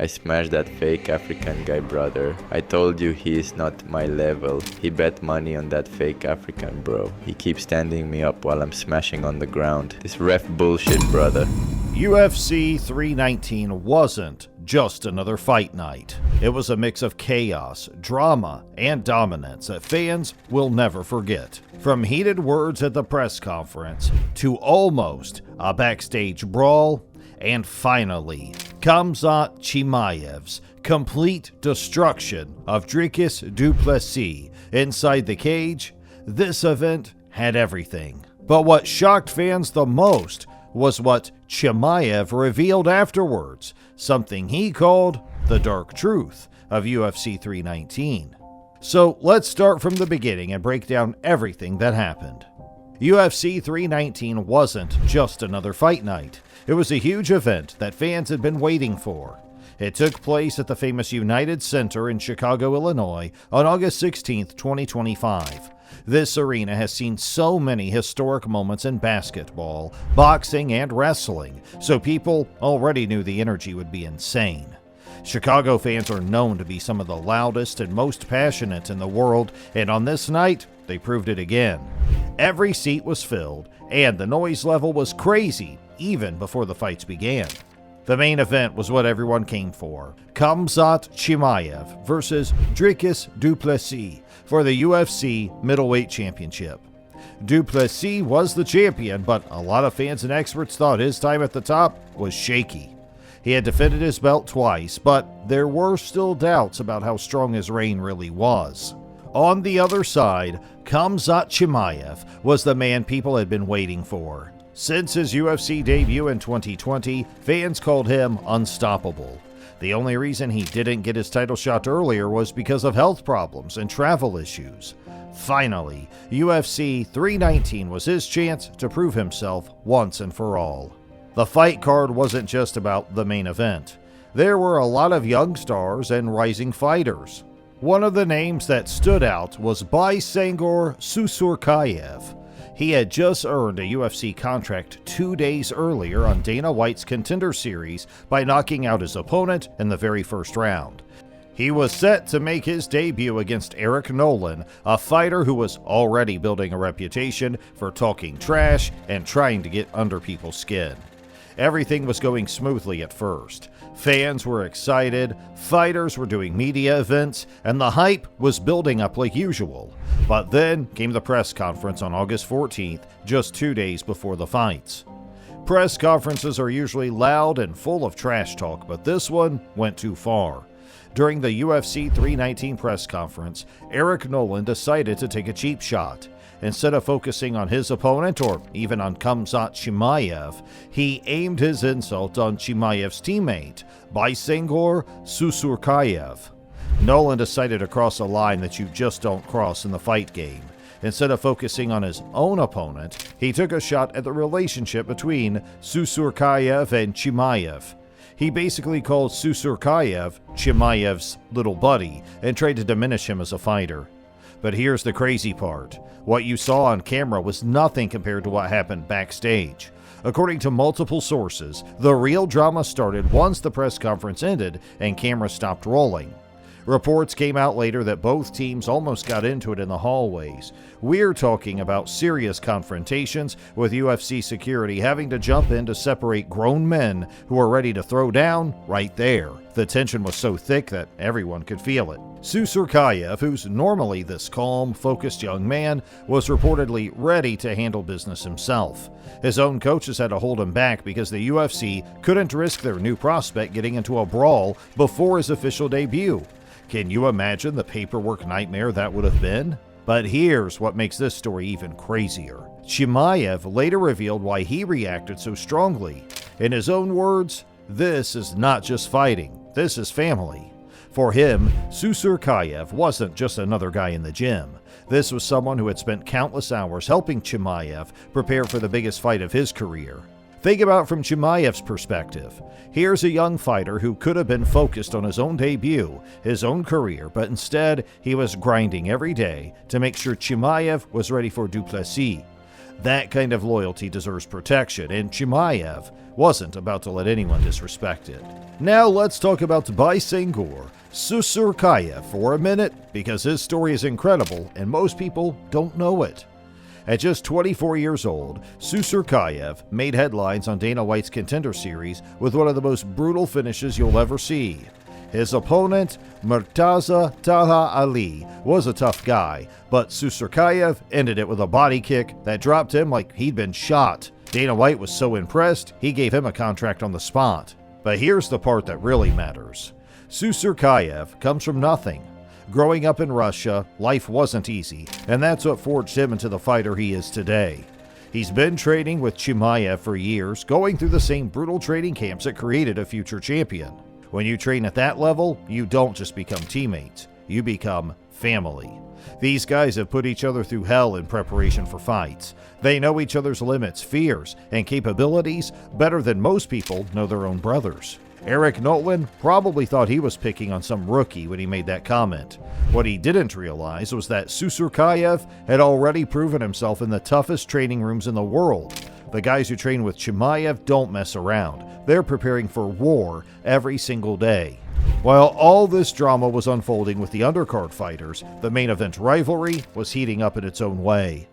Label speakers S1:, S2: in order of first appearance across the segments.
S1: I smashed that fake African guy, brother. I told you he is not my level. He bet money on that fake African, bro. He keeps standing me up while I'm smashing on the ground. This ref bullshit, brother.
S2: UFC 319 wasn't just another fight night. It was a mix of chaos, drama, and dominance that fans will never forget. From heated words at the press conference to almost a backstage brawl, and finally, Khamzat Chimaev's complete destruction of Dricus du Plessis inside the cage, this event had everything. But what shocked fans the most was what Chimaev revealed afterwards, something he called the dark truth of UFC 319. So let's start from the beginning and break down everything that happened. UFC 319 wasn't just another fight night. It was a huge event that fans had been waiting for. It took place at the famous United Center in Chicago, Illinois on August 16, 2025. This arena has seen so many historic moments in basketball, boxing, and wrestling, so people already knew the energy would be insane. Chicago fans are known to be some of the loudest and most passionate in the world, and on this night, they proved it again. Every seat was filled, and the noise level was crazy, even before the fights began. The main event was what everyone came for: Khamzat Chimaev versus Dricus du Plessis for the UFC Middleweight Championship. Du Plessis was the champion, but a lot of fans and experts thought his time at the top was shaky. He had defended his belt twice, but there were still doubts about how strong his reign really was. On the other side, Khamzat Chimaev was the man people had been waiting for. Since his UFC debut in 2020, fans called him unstoppable. The only reason he didn't get his title shot earlier was because of health problems and travel issues. Finally, UFC 319 was his chance to prove himself once and for all. The fight card wasn't just about the main event. There were a lot of young stars and rising fighters. One of the names that stood out was Baysangor Susurkayev. He had just earned a UFC contract 2 days earlier on Dana White's Contender Series by knocking out his opponent in the very first round. He was set to make his debut against Eric Nolan, a fighter who was already building a reputation for talking trash and trying to get under people's skin. Everything was going smoothly at first. Fans were excited, fighters were doing media events, and the hype was building up like usual. But then came the press conference on August 14th, just 2 days before the fights. Press conferences are usually loud and full of trash talk, but this one went too far. During the UFC 319 press conference, Eric Nolan decided to take a cheap shot. Instead of focusing on his opponent or even on Khamzat Chimaev, he aimed his insult on Chimaev's teammate, Baysangor Susurkayev. Nolan decided to cross a line that you just don't cross in the fight game. Instead of focusing on his own opponent, he took a shot at the relationship between Susurkayev and Chimaev. He basically called Susurkayev Chimaev's little buddy and tried to diminish him as a fighter. But here's the crazy part. What you saw on camera was nothing compared to what happened backstage. According to multiple sources, the real drama started once the press conference ended and cameras stopped rolling. Reports came out later that both teams almost got into it in the hallways. We're talking about serious confrontations, with UFC security having to jump in to separate grown men who were ready to throw down right there. The tension was so thick that everyone could feel it. Susurkayev, who's normally this calm, focused young man, was reportedly ready to handle business himself. His own coaches had to hold him back because the UFC couldn't risk their new prospect getting into a brawl before his official debut. Can you imagine the paperwork nightmare that would have been? But here's what makes this story even crazier. Chimaev later revealed why he reacted so strongly. In his own words, "This is not just fighting, this is family." For him, Susurkayev wasn't just another guy in the gym. This was someone who had spent countless hours helping Chimaev prepare for the biggest fight of his career. Think about it from Chimaev's perspective. Here's a young fighter who could have been focused on his own debut, his own career, but instead he was grinding every day to make sure Chimaev was ready for du Plessis. That kind of loyalty deserves protection, and Chimaev wasn't about to let anyone disrespect it. Now let's talk about Bysangor Susurkayev for a minute, because his story is incredible and most people don't know it. At just 24 years old, Susurkayev made headlines on Dana White's Contender Series with one of the most brutal finishes you'll ever see. His opponent, Murtaza Taha Ali, was a tough guy, but Susurkayev ended it with a body kick that dropped him like he'd been shot. Dana White was so impressed, he gave him a contract on the spot. But here's the part that really matters. Susurkayev comes from nothing. Growing up in Russia, life wasn't easy, and that's what forged him into the fighter he is today. He's been training with Chimaev for years, going through the same brutal training camps that created a future champion. When you train at that level, you don't just become teammates, you become family. These guys have put each other through hell in preparation for fights. They know each other's limits, fears, and capabilities better than most people know their own brothers. Eric Nolan probably thought he was picking on some rookie when he made that comment. What he didn't realize was that Susurkayev had already proven himself in the toughest training rooms in the world. The guys who train with Chimaev don't mess around. They're preparing for war every single day. While all this drama was unfolding with the undercard fighters, the main event rivalry was heating up in its own way.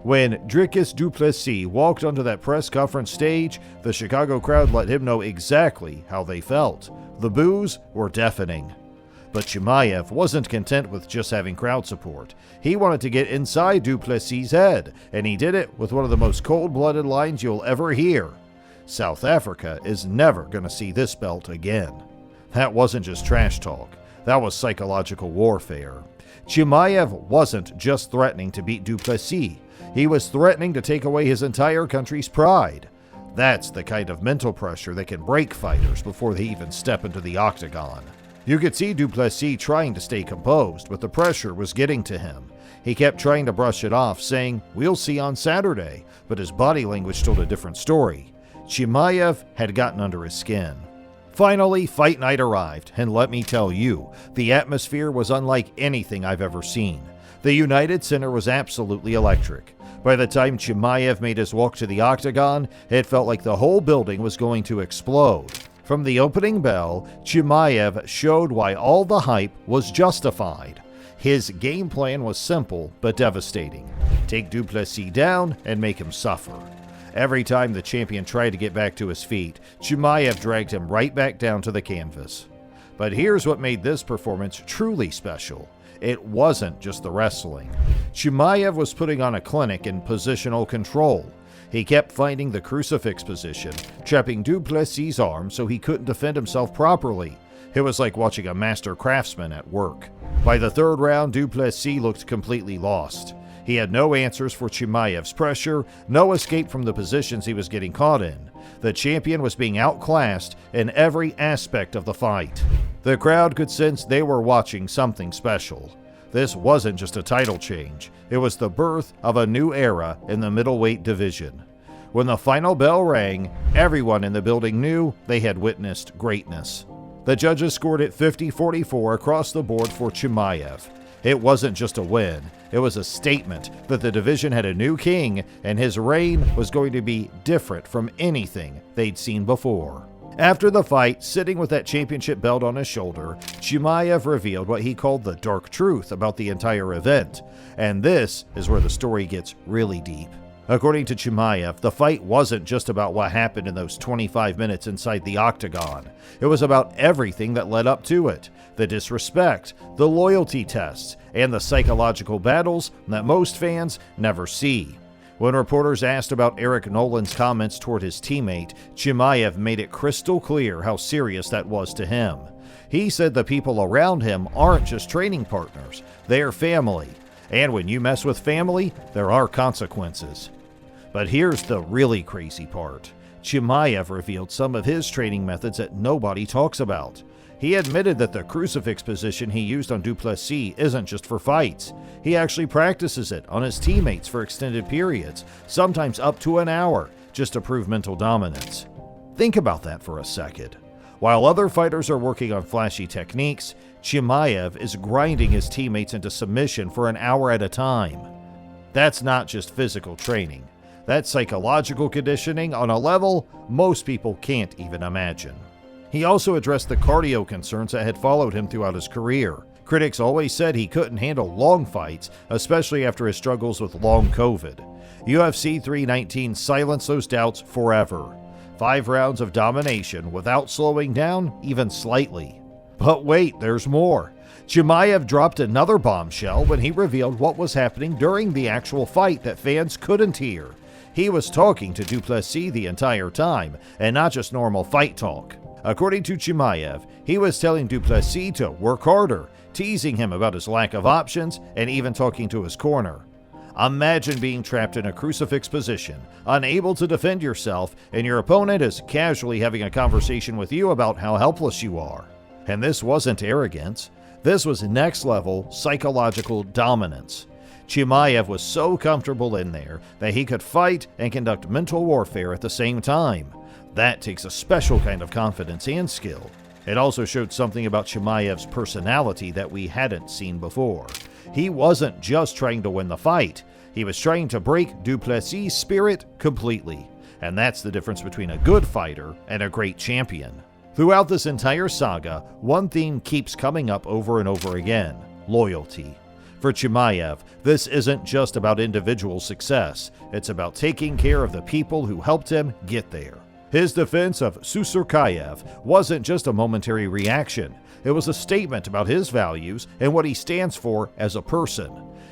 S2: When Dricus du Plessis walked onto that press conference stage, the Chicago crowd let him know exactly how they felt. The boos were deafening. But Chimaev wasn't content with just having crowd support. He wanted to get inside du Plessis' head, and he did it with one of the most cold-blooded lines you'll ever hear. South Africa is never going to see this belt again. That wasn't just trash talk. That was psychological warfare. Chimaev wasn't just threatening to beat du Plessis. He was threatening to take away his entire country's pride. That's the kind of mental pressure that can break fighters before they even step into the octagon. You could see du Plessis trying to stay composed, but the pressure was getting to him. He kept trying to brush it off, saying, "We'll see on Saturday," but his body language told a different story. Chimaev had gotten under his skin. Finally, fight night arrived, and let me tell you, the atmosphere was unlike anything I've ever seen. The United Center was absolutely electric. By the time Chimaev made his walk to the octagon, it felt like the whole building was going to explode. From the opening bell, Chimaev showed why all the hype was justified. His game plan was simple but devastating. Take du Plessis down and make him suffer. Every time the champion tried to get back to his feet, Chimaev dragged him right back down to the canvas. But here's what made this performance truly special. It wasn't just the wrestling. Chimaev was putting on a clinic in positional control. He kept finding the crucifix position, trapping du Plessis' arm so he couldn't defend himself properly. It was like watching a master craftsman at work. By the third round, du Plessis looked completely lost. He had no answers for Chimaev's pressure, no escape from the positions he was getting caught in. The champion was being outclassed in every aspect of the fight. The crowd could sense they were watching something special. This wasn't just a title change, it was the birth of a new era in the middleweight division. When the final bell rang, everyone in the building knew they had witnessed greatness. The judges scored it 50-44 across the board for Chimaev. It wasn't just a win, it was a statement that the division had a new king and his reign was going to be different from anything they'd seen before. After the fight, sitting with that championship belt on his shoulder, Chimaev revealed what he called the dark truth about the entire event. And this is where the story gets really deep. According to Chimaev, the fight wasn't just about what happened in those 25 minutes inside the octagon. It was about everything that led up to it. The disrespect, the loyalty tests, and the psychological battles that most fans never see. When reporters asked about Eric Nolan's comments toward his teammate, Chimaev made it crystal clear how serious that was to him. He said the people around him aren't just training partners, they're family. And when you mess with family, there are consequences. But here's the really crazy part. Chimaev revealed some of his training methods that nobody talks about. He admitted that the crucifix position he used on du Plessis isn't just for fights. He actually practices it on his teammates for extended periods, sometimes up to an hour, just to prove mental dominance. Think about that for a second. While other fighters are working on flashy techniques, Chimaev is grinding his teammates into submission for an hour at a time. That's not just physical training. That's psychological conditioning on a level most people can't even imagine. He also addressed the cardio concerns that had followed him throughout his career. Critics always said he couldn't handle long fights, especially after his struggles with long COVID. UFC 319 silenced those doubts forever. 5 rounds of domination without slowing down even slightly. But wait, there's more. Chimaev dropped another bombshell when he revealed what was happening during the actual fight that fans couldn't hear. He was talking to Duplessis the entire time, and not just normal fight talk. According to Chimaev, he was telling Duplessis to work harder, teasing him about his lack of options, and even talking to his corner. Imagine being trapped in a crucifix position, unable to defend yourself, and your opponent is casually having a conversation with you about how helpless you are. And this wasn't arrogance. This was next-level psychological dominance. Chimaev was so comfortable in there that he could fight and conduct mental warfare at the same time. That takes a special kind of confidence and skill. It also showed something about Chimaev's personality that we hadn't seen before. He wasn't just trying to win the fight. He was trying to break Duplessis' spirit completely. And that's the difference between a good fighter and a great champion. Throughout this entire saga, one theme keeps coming up over and over again: loyalty. For Chimaev, this isn't just about individual success. It's about taking care of the people who helped him get there. His defense of Susurkayev wasn't just a momentary reaction. It was a statement about his values and what he stands for as a person.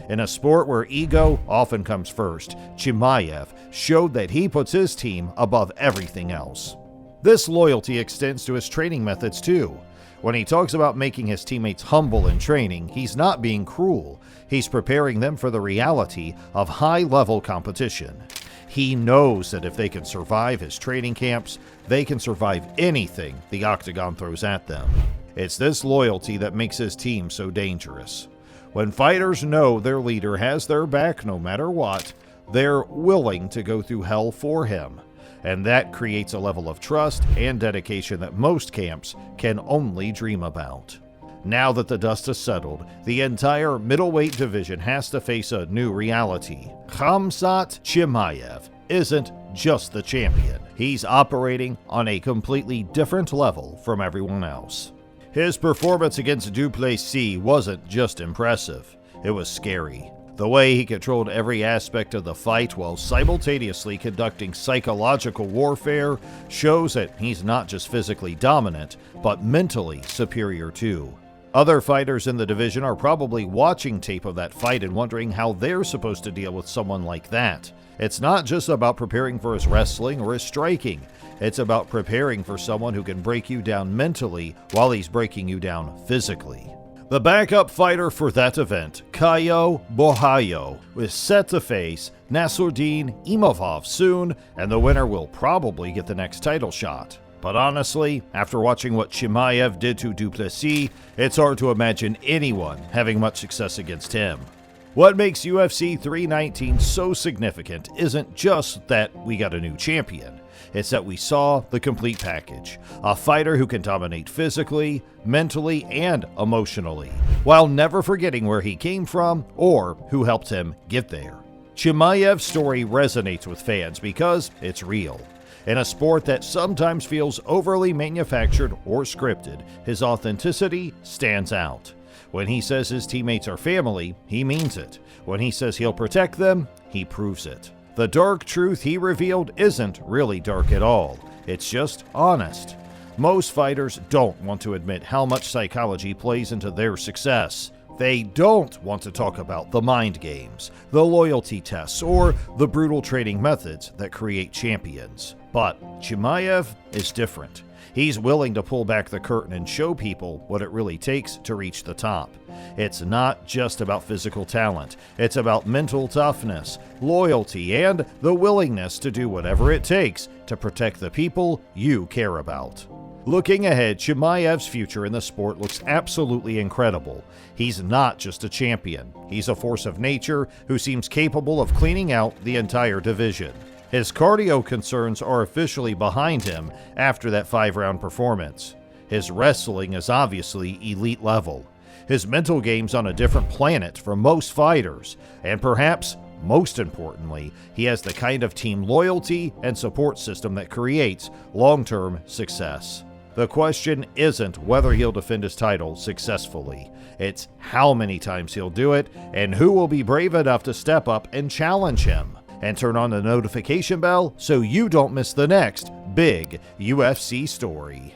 S2: In a sport where ego often comes first, Chimaev showed that he puts his team above everything else. This loyalty extends to his training methods too. When he talks about making his teammates humble in training, he's not being cruel. He's preparing them for the reality of high-level competition. He knows that if they can survive his training camps, they can survive anything the Octagon throws at them. It's this loyalty that makes his team so dangerous. When fighters know their leader has their back no matter what, they're willing to go through hell for him. And that creates a level of trust and dedication that most camps can only dream about. Now that the dust has settled, the entire middleweight division has to face a new reality. Khamzat Chimaev isn't just the champion. He's operating on a completely different level from everyone else. His performance against Duplessis wasn't just impressive, it was scary. The way he controlled every aspect of the fight while simultaneously conducting psychological warfare shows that he's not just physically dominant, but mentally superior too. Other fighters in the division are probably watching tape of that fight and wondering how they're supposed to deal with someone like that. It's not just about preparing for his wrestling or his striking. It's about preparing for someone who can break you down mentally while he's breaking you down physically. The backup fighter for that event, Caio Borralho, is set to face Nassourdine Imavov soon, and the winner will probably get the next title shot. But honestly, after watching what Chimaev did to Duplessis, it's hard to imagine anyone having much success against him. What makes UFC 319 so significant isn't just that we got a new champion. It's that we saw the complete package. A fighter who can dominate physically, mentally, and emotionally, while never forgetting where he came from or who helped him get there. Chimaev's story resonates with fans because it's real. In a sport that sometimes feels overly manufactured or scripted, his authenticity stands out. When he says his teammates are family, he means it. When he says he'll protect them, he proves it. The dark truth he revealed isn't really dark at all. It's just honest. Most fighters don't want to admit how much psychology plays into their success. They don't want to talk about the mind games, the loyalty tests, or the brutal training methods that create champions. But Chimaev is different. He's willing to pull back the curtain and show people what it really takes to reach the top. It's not just about physical talent. It's about mental toughness, loyalty, and the willingness to do whatever it takes to protect the people you care about. Looking ahead, Chimaev's future in the sport looks absolutely incredible. He's not just a champion. He's a force of nature who seems capable of cleaning out the entire division. His cardio concerns are officially behind him after that 5-round performance. His wrestling is obviously elite level. His mental game's on a different planet from most fighters. And perhaps most importantly, he has the kind of team loyalty and support system that creates long-term success. The question isn't whether he'll defend his title successfully. It's how many times he'll do it and who will be brave enough to step up and challenge him. And turn on the notification bell so you don't miss the next big UFC story.